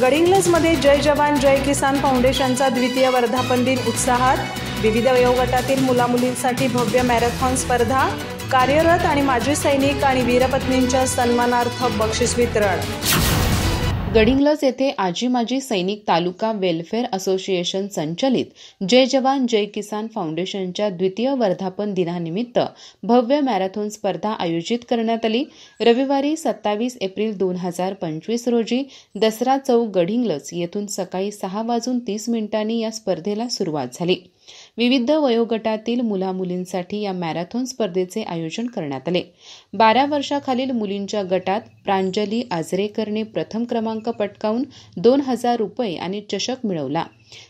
गडिंग्लजमध्ये जय जवान जय किसान फाउंडेशनचा द्वितीय वर्धापन दिन उत्साहात. विविध वयोगटातील मुलामुलींसाठी भव्य मॅरेथॉन स्पर्धा. कार्यरत आणि माजी सैनिक आणि वीरपत्नींच्या सन्मानार्थ बक्षीस वितरण. गडिंग्लज येथे आजी माजी सैनिक तालुका वेलफेअर असोसिएशन संचलित जय जवान जय किसान फाउंडेशनच्या द्वितीय वर्धापन दिनानिमित्त भव्य मॅरेथॉन स्पर्धा आयोजित करण्यात आली. रविवारी 27 एप्रिल 2025 रोजी दसरा चौक गडिंग्लज येथून सकाळी 6:30 या स्पर्धेला सुरुवात झाली. विविध वयोगटातील मुलामुलींसाठी या मॅरेथॉन स्पर्धेचे आयोजन करण्यात आले. 12 वर्षाखालील मुलींच्या गटात प्रांजली आजरेकरने प्रथम क्रमांक पटकावून 2000 रुपये आणि चषक मिळवला.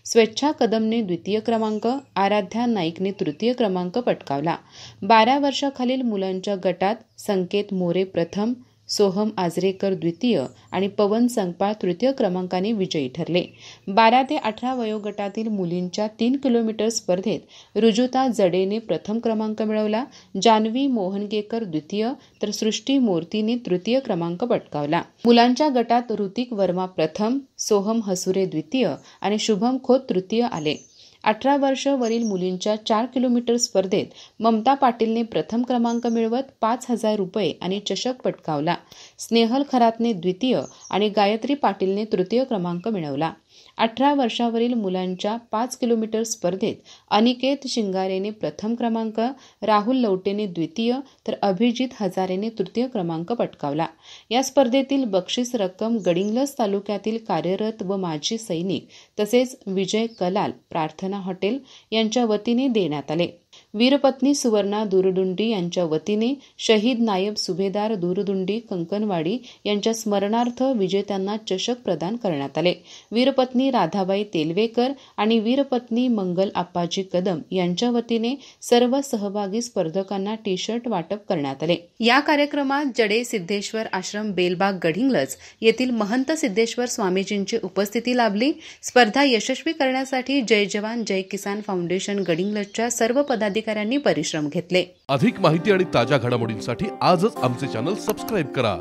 स्वेच्छा कदमने द्वितीय क्रमांक, आराध्या नाईकने तृतीय क्रमांक पटकावला. 12 वर्षाखालील मुलांच्या गटात संकेत मोरे प्रथम, सोहम आजरेकर द्वितीय आणि पवन संगपाळ तृतीय क्रमांकाने विजयी ठरले. 12 ते 18 वयोगटातील मुलींच्या 3 किलोमीटर स्पर्धेत रुजुता जडेने प्रथम क्रमांक मिळवला. जान्हवी मोहनगेकर द्वितीय तर सृष्टी मोर्तीने तृतीय क्रमांक पटकावला. मुलांच्या गटात ऋतिक वर्मा प्रथम, सोहम हसुरे द्वितीय आणि शुभम खोत तृतीय आले. 18 वर्ष वरील मुलींच्या 4 किलोमीटर स्पर्धेत ममता पाटीलने प्रथम क्रमांक मिळवत 5000 रुपये आणि चषक पटकावला. स्नेहल खरातने द्वितीय आणि गायत्री पाटीलने तृतीय क्रमांक मिळवला. 18 वर्षावरील मुलांच्या 5 किलोमीटर स्पर्धेत अनिकेत शिंगारेने प्रथम क्रमांक, राहुल लवटेने द्वितीय तर अभिजित हजारेने तृतीय क्रमांक पटकावला. या स्पर्धेतील बक्षीस रक्कम गडिंग्लज तालुक्यातील कार्यरत व माजी सैनिक तसेच विजय कलाल प्रार्थना हॉटेल यांच्या वतीने देण्यात आले. वीरपत्नी सुवर्णा दुरदुंडी यांच्या वतीने शहीद नायब सुभेदार दुरदुंडी कंकणवाडी यांच्या स्मरणार्थ विजेत्यांना चषक प्रदान करण्यात आले. वीरपत्नी राधाबाई तेलवेकर आणि वीरपत्नी मंगल आप्पाजी कदम यांच्या वतीने सर्व सहभागी स्पर्धकांना टी शर्ट वाटप करण्यात आले. या कार्यक्रमात जडे सिद्धेश्वर आश्रम बेलबाग गडिंग्लज येथील महंत सिद्धेश्वर स्वामीजींची उपस्थिती लाभली. स्पर्धा यशस्वी करण्यासाठी जय जवान जय किसान फाउंडेशन गडिंग्लजच्या सर्व पदाधिकाऱ्यांनी परिश्रम घेतले. अधिक माहिती आणि ताज्या घडामोडींसाठी आजच आमचे चॅनल सबस्क्राईब करा.